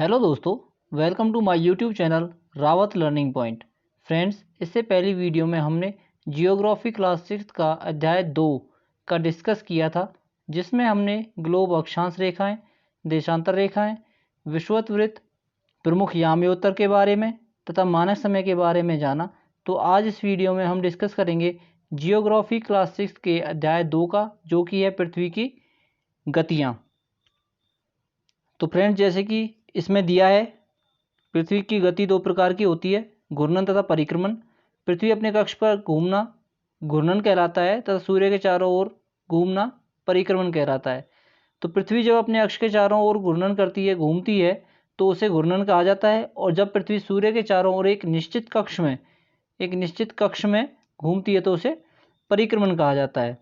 Hello दोस्तों, welcome to my YouTube channel Rawat learning point. Friends, इससे पहली वीडियो में हमने जियोग्राफी क्लास 6 का अध्याय 2 का डिस्कस किया था, जिसमें हमने ग्लोब अक्षांश रेखाएं, देशांतर रेखाएं, विषुवत वृत्त, प्रमुख यामयोत्तर के बारे में तथा मानक समय के बारे में जाना। तो आज इस वीडियो में हम डिस्कस करेंगे जियोग्राफी क्लास 6 के अध्याय 2 का, जो कि है पृथ्वी की गतियाँ। तो फ्रेंड्स, जैसे कि इसमें दिया है, पृथ्वी की गति दो प्रकार की होती है, घूर्णन तथा परिक्रमण। पृथ्वी अपने कक्ष पर घूमना घूर्णन कहलाता है तथा सूर्य के चारों ओर घूमना परिक्रमण कहलाता है। तो पृथ्वी जब अपने अक्ष के चारों ओर घूर्णन करती है, घूमती है, तो उसे घूर्णन कहा जाता है। और जब पृथ्वी सूर्य के चारों ओर एक निश्चित कक्ष में घूमती है, तो उसे परिक्रमण कहा जाता है।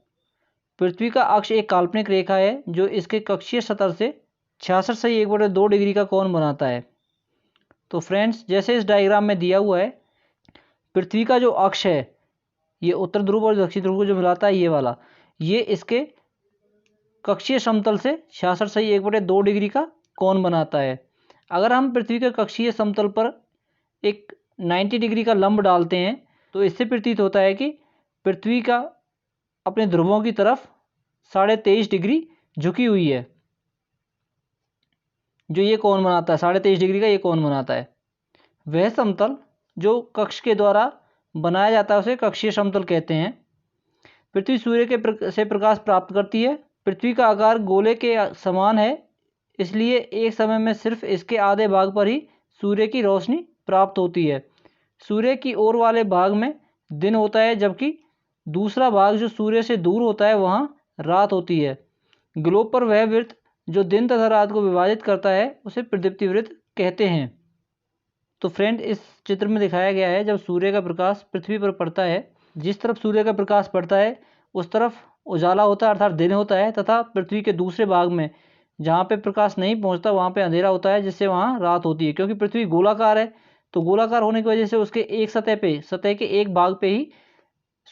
पृथ्वी का अक्ष एक काल्पनिक रेखा है जो इसके कक्षीय सतह से 66 डिग्री का कोण बनाता है। तो फ्रेंड्स, जैसे इस डायग्राम में दिया हुआ है, पृथ्वी का जो अक्ष है, ये उत्तर ध्रुव और दक्षिण ध्रुव को जो मिलाता है, ये वाला, ये इसके कक्षीय समतल से 66 डिग्री का कोण बनाता है। अगर हम पृथ्वी के कक्षीय समतल पर एक 90 डिग्री का लंब डालते हैं, तो इससे प्रतीत होता है कि पृथ्वी का अपने ध्रुवों की तरफ 23.5 डिग्री झुकी हुई है। जो ये कोण बनाता है, 23.5 डिग्री का ये कोण बनाता है। वह समतल जो कक्ष के द्वारा बनाया जाता है, उसे कक्षीय समतल कहते हैं। पृथ्वी सूर्य के से प्रकाश प्राप्त करती है। पृथ्वी का आकार गोले के समान है, इसलिए एक समय में सिर्फ इसके आधे भाग पर ही सूर्य की रोशनी प्राप्त होती है। सूर्य की ओर वाले भाग में दिन होता है, जबकि दूसरा भाग जो सूर्य से दूर होता है, वहाँ रात होती है। ग्लोब पर वह वृत्त जो दिन तथा रात को विभाजित करता है, उसे प्रदीप्ति वृत्त कहते हैं। तो फ्रेंड, इस चित्र में दिखाया गया है, जब सूर्य का प्रकाश पृथ्वी पर पड़ता है, जिस तरफ सूर्य का प्रकाश पड़ता है उस तरफ उजाला होता है, अर्थात दिन होता है, तथा पृथ्वी के दूसरे भाग में जहाँ पे प्रकाश नहीं पहुँचता, वहाँ पे अंधेरा होता है, जिससे वहाँ रात होती है। क्योंकि पृथ्वी गोलाकार है, तो गोलाकार होने की वजह से उसके एक सतह के एक भाग पे ही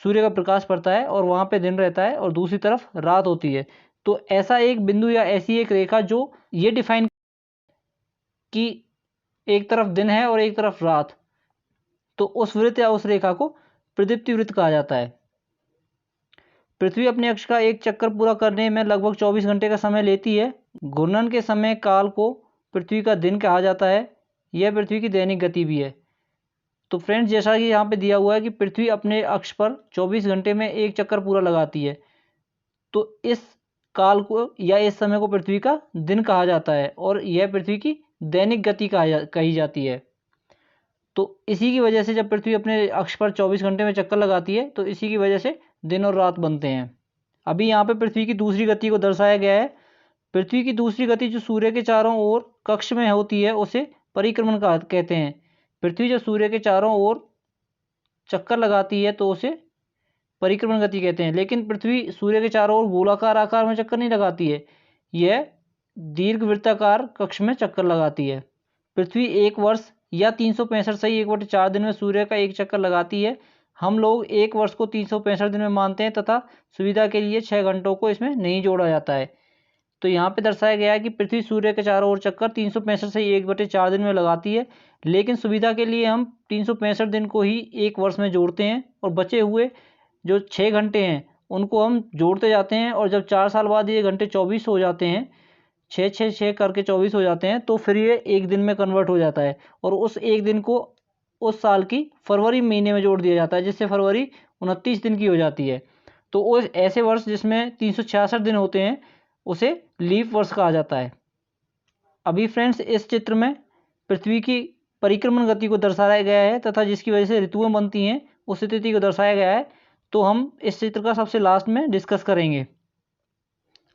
सूर्य का प्रकाश पड़ता है और वहाँ पे दिन रहता है और दूसरी तरफ रात होती है। तो ऐसा एक बिंदु या ऐसी एक रेखा जो ये डिफाइन कि एक तरफ दिन है और एक तरफ रात, तो उस वृत्त या उस रेखा को प्रदीप्ति वृत्त कहा जाता है। पृथ्वी अपने अक्ष का एक चक्कर पूरा करने में लगभग 24 घंटे का समय लेती है। घूर्णन के समय काल को पृथ्वी का दिन कहा जाता है। यह पृथ्वी की दैनिक गति भी है। तो फ्रेंड्स, जैसा कि यहाँ पे दिया हुआ है कि पृथ्वी अपने अक्ष पर 24 घंटे में एक चक्कर पूरा लगाती है, तो इस काल को या इस समय को पृथ्वी का दिन कहा जाता है और यह पृथ्वी की दैनिक गति कही जाती है। तो इसी की वजह से जब पृथ्वी अपने अक्ष पर 24 घंटे में चक्कर लगाती है, तो इसी की वजह से दिन और रात बनते हैं। अभी यहाँ पे पृथ्वी की दूसरी गति को दर्शाया गया है। पृथ्वी की दूसरी गति जो सूर्य के चारों ओर कक्ष में होती है, उसे परिक्रमण कहते हैं। पृथ्वी जब सूर्य के चारों ओर चक्कर लगाती है, तो उसे परिक्रमण गति कहते हैं। लेकिन पृथ्वी सूर्य के चारों ओर गोलाकार आकार में चक्कर नहीं लगाती है, यह दीर्घवृत्ताकार कक्ष में चक्कर लगाती है। पृथ्वी एक वर्ष या 365 दिन में सूर्य का एक चक्कर लगाती है। हम लोग एक वर्ष को 365 दिन में मानते हैं तथा सुविधा के लिए 6 घंटों को इसमें नहीं जोड़ा जाता है। तो यहाँ पे दर्शाया गया है कि पृथ्वी सूर्य के चारों ओर चक्कर 365 दिन में लगाती है, लेकिन सुविधा के लिए हम 365 दिन को ही एक वर्ष में जोड़ते हैं और बचे हुए जो 6 घंटे हैं उनको हम जोड़ते जाते हैं। और जब 4 साल बाद ये घंटे 24 हो जाते हैं, 6 करके 24 हो जाते हैं, तो फिर ये एक दिन में कन्वर्ट हो जाता है और उस एक दिन को उस साल की फरवरी महीने में जोड़ दिया जाता है, जिससे फरवरी 29 दिन की हो जाती है। तो उस ऐसे वर्ष जिसमें 366 दिन होते हैं, उसे लीप वर्ष कहा जाता है। अभी फ्रेंड्स, इस चित्र में पृथ्वी की परिक्रमण गति को दर्शाया गया है तथा जिसकी वजह से ऋतुएं बनती हैं, उस स्थिति को दर्शाया गया है। तो हम इस चित्र का सबसे लास्ट में डिस्कस करेंगे।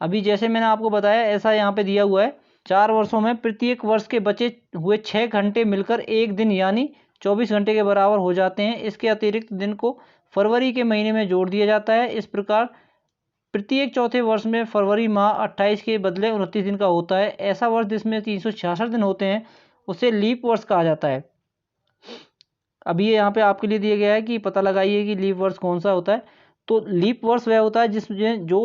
अभी जैसे मैंने आपको बताया, ऐसा यहाँ पे दिया हुआ है, 4 वर्षों में प्रत्येक वर्ष के बचे हुए 6 घंटे मिलकर एक दिन यानी 24 घंटे के बराबर हो जाते हैं। इसके अतिरिक्त दिन को फरवरी के महीने में जोड़ दिया जाता है। इस प्रकार प्रत्येक चौथे वर्ष में फरवरी माह 28 के बदले 29 दिन का होता है। ऐसा वर्ष जिसमें 366 दिन होते हैं, उसे लीप वर्ष कहा जाता है। अभी ये यहाँ पे आपके लिए दिया गया है कि पता लगाइए कि लीप वर्ष कौन सा होता है। तो लीप वर्ष वह होता है जिसमें जो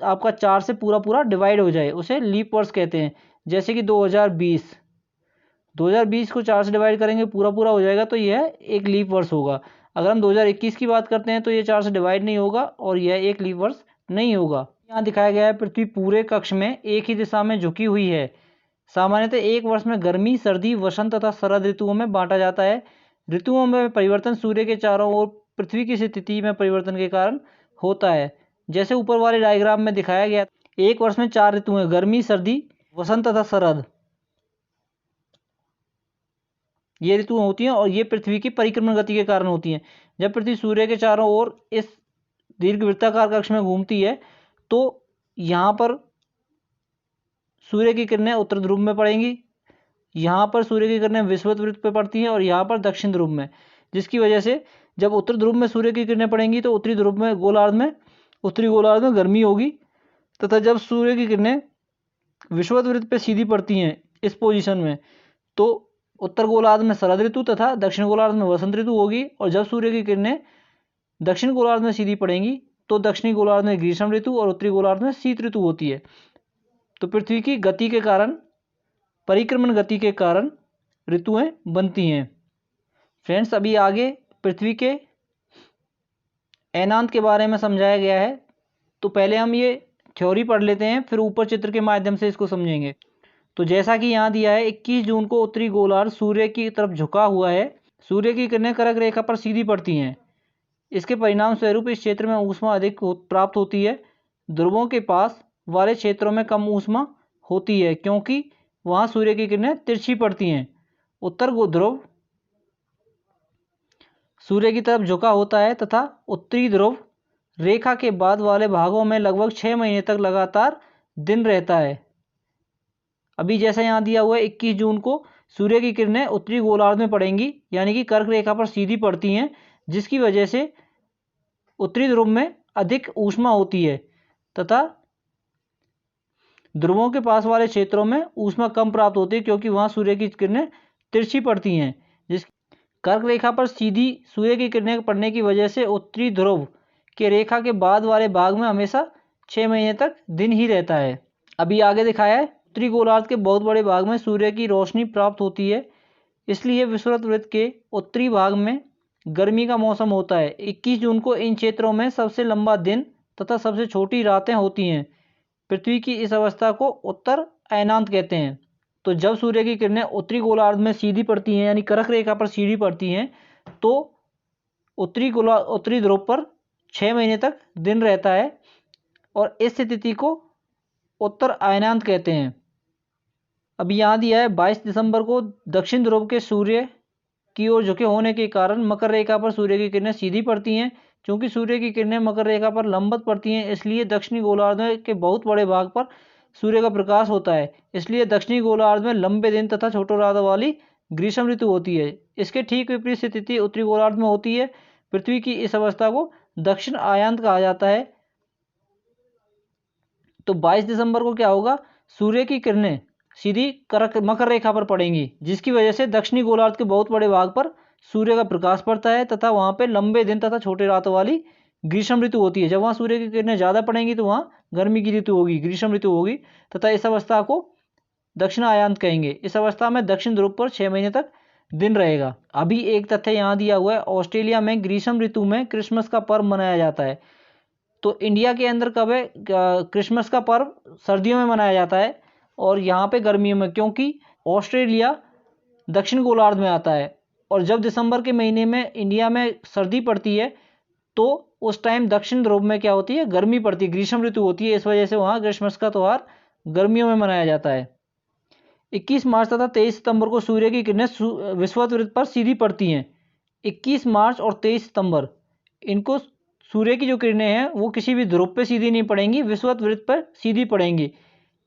आपका 4 से पूरा डिवाइड हो जाए, उसे लीप वर्ष कहते हैं। जैसे कि 2020 2020 को 4 से डिवाइड करेंगे, पूरा पूरा हो जाएगा, तो यह एक लीप वर्ष होगा। अगर हम 2021 की बात करते हैं तो ये 4 से डिवाइड नहीं होगा और यह एक लीप वर्ष नहीं होगा। यहाँ दिखाया गया है पृथ्वी पूरे कक्ष में एक ही दिशा में झुकी हुई है। सामान्यतः एक वर्ष में गर्मी, सर्दी, वसंत तथा शरद ऋतुओं में बांटा जाता है। ऋतुओं में परिवर्तन सूर्य के चारों ओर पृथ्वी की स्थिति में परिवर्तन के कारण होता है। जैसे ऊपर वाले डायग्राम में दिखाया गया, एक वर्ष में 4 ऋतुएं गर्मी, सर्दी, वसंत तथा शरद, ये ऋतुएं होती हैं और ये पृथ्वी की परिक्रमण गति के कारण होती हैं। जब पृथ्वी सूर्य के चारों ओर इस दीर्घवृत्ताकार कक्ष में घूमती है तो यहाँ पर सूर्य की किरणें उत्तर ध्रुव में पड़ेंगी, यहाँ पर सूर्य की किरणें विषुवत वृत्त पर पड़ती हैं और यहाँ पर दक्षिण ध्रुव में, जिसकी वजह से जब उत्तर ध्रुव में सूर्य की किरणें पड़ेंगी तो उत्तरी ध्रुव में गोलार्ध में, उत्तरी गोलार्ध में गर्मी होगी, तथा जब सूर्य की किरणें विषुवत वृत्त पर सीधी पड़ती हैं इस पोजीशन में तो उत्तर गोलार्ध में शरद ऋतु तथा दक्षिण गोलार्ध में वसंत ऋतु होगी, और जब सूर्य की किरणें दक्षिण गोलार्ध में सीधी पड़ेंगी तो दक्षिणी गोलार्ध में ग्रीष्म ऋतु और उत्तरी गोलार्ध में शीत ऋतु होती है। तो पृथ्वी की गति के कारण, परिक्रमण गति के कारण ऋतुएं बनती हैं। फ्रेंड्स, अभी आगे पृथ्वी के अयनांत के बारे में समझाया गया है, तो पहले हम ये थ्योरी पढ़ लेते हैं, फिर ऊपर चित्र के माध्यम से इसको समझेंगे। तो जैसा कि यहाँ दिया है, 21 जून को उत्तरी गोलार्ध सूर्य की तरफ झुका हुआ है। सूर्य की किरणें कर्क रेखा पर सीधी पड़ती हैं। इसके परिणाम स्वरूप इस क्षेत्र में ऊष्मा अधिक प्राप्त होती है। ध्रुवों के पास वाले क्षेत्रों में कम ऊष्मा होती है क्योंकि वहाँ सूर्य की किरणें तिरछी पड़ती हैं। उत्तर ध्रुव सूर्य की तरफ झुका होता है तथा उत्तरी ध्रुव रेखा के बाद वाले भागों में लगभग 6 महीने तक लगातार दिन रहता है। अभी जैसा यहाँ दिया हुआ है, 21 जून को सूर्य की किरणें उत्तरी गोलार्ध में पड़ेंगी, यानी कि कर्क रेखा पर सीधी पड़ती हैं, जिसकी वजह से उत्तरी ध्रुव में अधिक ऊष्मा होती है तथा ध्रुवों के पास वाले क्षेत्रों में ऊष्मा कम प्राप्त होती है क्योंकि वहाँ सूर्य की किरणें तिरछी पड़ती हैं। जिस कर्क रेखा पर सीधी सूर्य की किरणें पड़ने की वजह से उत्तरी ध्रुव के रेखा के बाद वाले भाग में हमेशा 6 महीने तक दिन ही रहता है। अभी आगे दिखाया है, उत्तरी गोलार्ध के बहुत बड़े भाग में सूर्य की रोशनी प्राप्त होती है, इसलिए विषुवत वृत्त के उत्तरी भाग में गर्मी का मौसम होता है। 21 जून को इन क्षेत्रों में सबसे लंबा दिन तथा सबसे छोटी रातें होती हैं। पृथ्वी की इस अवस्था को उत्तर अयनांत कहते हैं। तो जब सूर्य की किरणें उत्तरी गोलार्ध में सीधी पड़ती हैं, यानी कर्क रेखा पर सीधी पड़ती हैं, तो उत्तरी ध्रुव पर 6 महीने तक दिन रहता है और इस स्थिति को उत्तर अयनांत कहते हैं। अभी यहाँ दिया है, 22 दिसंबर को दक्षिण ध्रुव के सूर्य की ओर झुके होने के कारण मकर रेखा पर सूर्य की किरणें सीधी पड़ती हैं। चूंकि सूर्य की किरणें मकर रेखा पर लंबवत पड़ती हैं, इसलिए दक्षिणी गोलार्ध के बहुत बड़े भाग पर सूर्य का प्रकाश होता है। इसलिए दक्षिणी गोलार्ध में लंबे दिन तथा छोटी रातों वाली ग्रीष्म ऋतु होती है। इसके ठीक विपरीत स्थिति उत्तरी गोलार्ध में होती है। पृथ्वी की इस अवस्था को दक्षिण अयनांत कहा जाता है। तो 22 दिसंबर को क्या होगा, सूर्य की किरणें सीधी मकर रेखा पर पड़ेंगी, जिसकी वजह से दक्षिणी गोलार्ध के बहुत बड़े भाग पर सूर्य का प्रकाश पड़ता है तथा वहाँ पे लंबे दिन तथा छोटे रातों वाली ग्रीष्म ऋतु होती है। जब वहाँ सूर्य की किरणें ज़्यादा पड़ेंगी तो वहाँ गर्मी की ऋतु होगी, ग्रीष्म ऋतु होगी, तथा इस अवस्था को दक्षिण अयनांत कहेंगे। इस अवस्था में दक्षिण ध्रुव पर 6 महीने तक दिन रहेगा। अभी एक तथ्य यहाँ दिया हुआ है, ऑस्ट्रेलिया में ग्रीष्म ऋतु में क्रिसमस का पर्व मनाया जाता है। तो इंडिया के अंदर कब है क्रिसमस का पर्व? सर्दियों में मनाया जाता है और यहाँ पे गर्मियों में, क्योंकि ऑस्ट्रेलिया दक्षिण गोलार्ध में आता है और जब दिसंबर के महीने में इंडिया में सर्दी पड़ती है तो उस टाइम दक्षिण ध्रुव में क्या होती है, गर्मी पड़ती है, ग्रीष्म ऋतु होती है। इस वजह से वहाँ क्रिसमस का त्यौहार गर्मियों में मनाया जाता है। 21 मार्च तथा 23 सितंबर को सूर्य की किरणें विषुवत वृत्त पर सीधी पड़ती हैं। 21 मार्च और 23 सितंबर इनको सूर्य की जो किरणें हैं वो किसी भी ध्रुव पे सीधी नहीं पड़ेंगी, विषुवत वृत्त पर सीधी पड़ेंगी।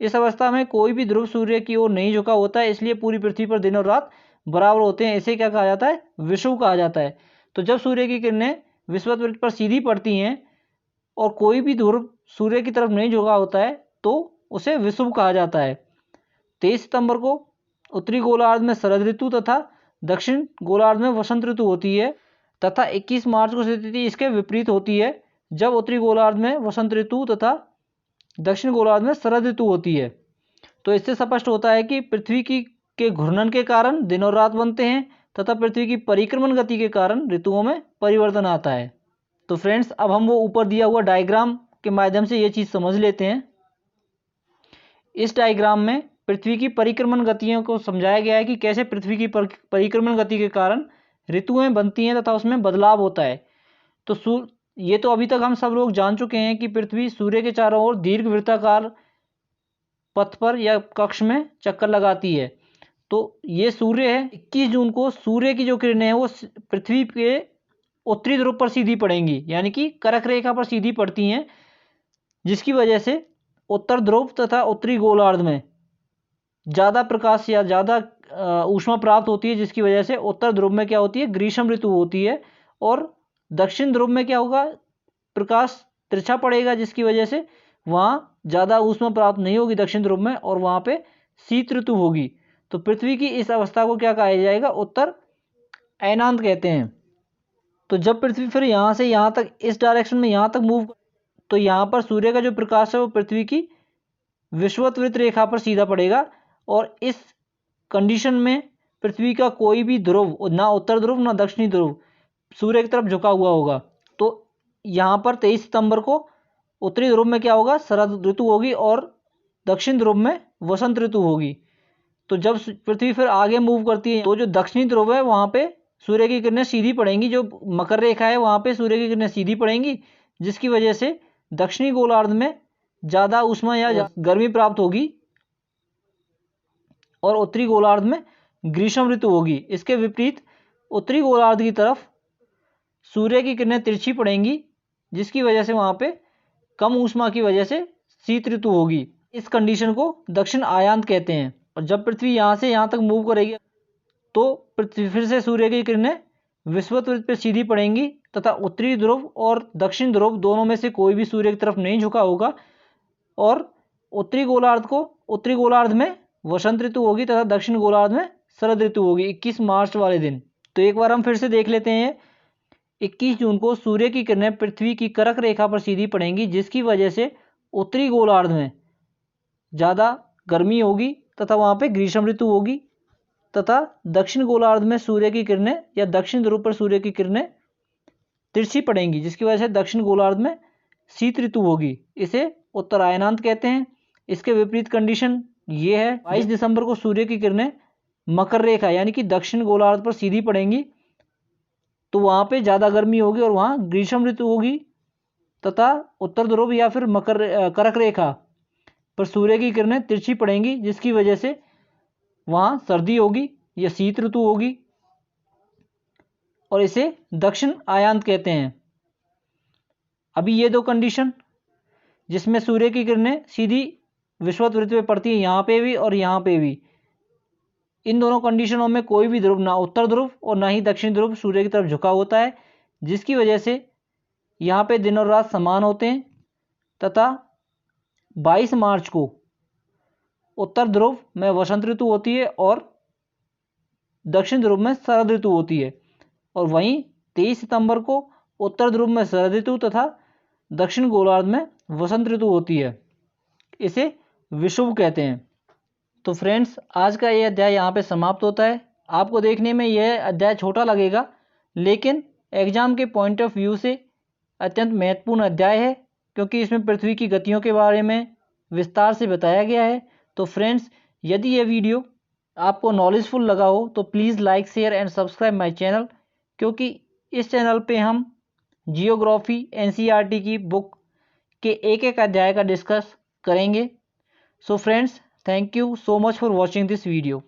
इस अवस्था में कोई भी ध्रुव सूर्य की ओर नहीं झुका होता है, इसलिए पूरी पृथ्वी पर दिन और रात बराबर होते हैं। इसे क्या कहा जाता है, विषुव कहा जाता है। तो जब सूर्य की किरणें विषुवत वृत्त पर सीधी पड़ती हैं और कोई भी ध्रुव सूर्य की तरफ नहीं झुका होता है तो उसे विषुव कहा जाता है। 23 सितंबर को उत्तरी गोलार्ध में शरद ऋतु तथा दक्षिण गोलार्ध में वसंत ऋतु होती है तथा 21 मार्च को स्थिति इसके विपरीत होती है, जब उत्तरी गोलार्ध में वसंत ऋतु तथा दक्षिण गोलार्ध में शरद ऋतु होती है। तो इससे स्पष्ट होता है कि पृथ्वी के घूर्णन के कारण दिन और रात बनते हैं तथा पृथ्वी की परिक्रमण गति के कारण ऋतुओं में परिवर्तन आता है। तो फ्रेंड्स, अब हम वो ऊपर दिया हुआ डायग्राम के माध्यम से ये चीज़ समझ लेते हैं। इस डायग्राम में पृथ्वी की परिक्रमण गतियों को समझाया गया है कि कैसे पृथ्वी की परिक्रमण गति के कारण ऋतुएं बनती हैं तथा उसमें बदलाव होता है। तो ये तो अभी तक हम सब लोग जान चुके हैं कि पृथ्वी सूर्य के चारों ओर दीर्घ वृत्ताकार पथ पर या कक्ष में चक्कर लगाती है। तो ये सूर्य है। 21 जून को सूर्य की जो किरणें हैं वो पृथ्वी के उत्तरी ध्रुव पर सीधी पड़ेंगी, यानी कि कर्क रेखा पर सीधी पड़ती हैं, जिसकी वजह से उत्तर ध्रुव तथा उत्तरी गोलार्ध में ज़्यादा प्रकाश या ज़्यादा ऊष्मा प्राप्त होती है, जिसकी वजह से उत्तर ध्रुव में क्या होती है, ग्रीष्म ऋतु होती है। और दक्षिण ध्रुव में क्या होगा, प्रकाश तिरछा पड़ेगा, जिसकी वजह से वहाँ ज़्यादा ऊष्मा प्राप्त नहीं होगी दक्षिण ध्रुव में, और वहाँ पे शीत ऋतु होगी। तो पृथ्वी की इस अवस्था को क्या कहा जाएगा, उत्तर अयनांत कहते हैं। तो जब पृथ्वी फिर यहाँ से यहाँ तक इस डायरेक्शन में यहाँ तक मूव, तो यहाँ पर सूर्य का जो प्रकाश है वो पृथ्वी की विषुवत रेखा पर सीधा पड़ेगा, और इस कंडीशन में पृथ्वी का कोई भी ध्रुव, ना उत्तर ध्रुव ना दक्षिणी ध्रुव, सूर्य की तरफ झुका हुआ होगा। तो यहाँ पर 23 सितंबर को उत्तरी ध्रुव में क्या होगा, शरद ऋतु होगी, और दक्षिण ध्रुव में वसंत ऋतु होगी। तो जब पृथ्वी फिर आगे मूव करती है तो जो दक्षिणी ध्रुव है वहाँ पे सूर्य की किरणें सीधी पड़ेंगी, जो मकर रेखा है वहाँ पे सूर्य की किरणें सीधी पड़ेंगी, जिसकी वजह से दक्षिणी गोलार्ध में ज़्यादा ऊष्मा या गर्मी प्राप्त होगी, और उत्तरी गोलार्ध में ग्रीष्म ऋतु होगी। इसके विपरीत उत्तरी गोलार्ध की तरफ सूर्य की किरणें तिरछी पड़ेंगी, जिसकी वजह से वहाँ पे कम ऊष्मा की वजह से शीत ऋतु होगी। इस कंडीशन को दक्षिण आयांत कहते हैं। और जब पृथ्वी यहाँ से यहाँ तक मूव करेगी तो पृथ्वी फिर से सूर्य की किरणें विषुवत वृत्त पर सीधी पड़ेंगी, तथा उत्तरी ध्रुव और दक्षिण ध्रुव दोनों में से कोई भी सूर्य की तरफ नहीं झुका होगा, और उत्तरी गोलार्ध में वसंत ऋतु होगी तथा दक्षिण गोलार्ध में शरद ऋतु होगी 21 मार्च वाले दिन। तो एक बार हम फिर से देख लेते हैं। 21 जून को सूर्य की किरणें पृथ्वी की कर्क रेखा पर सीधी पड़ेंगी, जिसकी वजह से उत्तरी गोलार्ध में ज़्यादा गर्मी होगी तथा वहाँ पे ग्रीष्म ऋतु होगी, तथा दक्षिण गोलार्ध में सूर्य की किरणें या दक्षिण ध्रुव पर सूर्य की किरणें तिरछी पड़ेंगी, जिसकी वजह से दक्षिण गोलार्ध में शीत ऋतु होगी। इसे उत्तरायणांत कहते हैं। इसके विपरीत कंडीशन ये है, 22 दिसंबर को सूर्य की किरणें मकर रेखा यानी कि दक्षिण गोलार्ध पर सीधी पड़ेंगी, तो वहाँ पे ज़्यादा गर्मी होगी और वहाँ ग्रीष्म ऋतु होगी, तथा उत्तर ध्रुव या फिर कर्क रेखा पर सूर्य की किरणें तिरछी पड़ेंगी, जिसकी वजह से वहाँ सर्दी होगी या शीत ऋतु होगी, और इसे दक्षिण आयांत कहते हैं। अभी ये दो कंडीशन जिसमें सूर्य की किरणें सीधी विषुवत वृत्त पे पड़ती है, यहाँ पे भी और यहाँ पे भी, इन दोनों कंडीशनों में कोई भी ध्रुव, ना उत्तर ध्रुव और ना ही दक्षिण ध्रुव, सूर्य की तरफ झुका होता है, जिसकी वजह से यहाँ पे दिन और रात समान होते हैं। तथा 22 मार्च को उत्तर ध्रुव में वसंत ऋतु होती है और दक्षिण ध्रुव में शरद ऋतु होती है, और वहीं 23 सितंबर को उत्तर ध्रुव में शरद ऋतु तथा दक्षिण गोलार्ध में वसंत ऋतु होती है। इसे विषुव कहते हैं। तो फ्रेंड्स, आज का ये अध्याय यहाँ पे समाप्त होता है। आपको देखने में यह अध्याय छोटा लगेगा, लेकिन एग्जाम के पॉइंट ऑफ व्यू से अत्यंत महत्वपूर्ण अध्याय है, क्योंकि इसमें पृथ्वी की गतियों के बारे में विस्तार से बताया गया है। तो फ्रेंड्स, यदि यह वीडियो आपको नॉलेजफुल लगा हो तो please like, share and subscribe my channel, क्योंकि इस चैनल पे हम जियोग्राफी एनसीईआरटी की बुक के एक एक अध्याय का डिस्कस करेंगे। So friends, thank you so much for watching this video.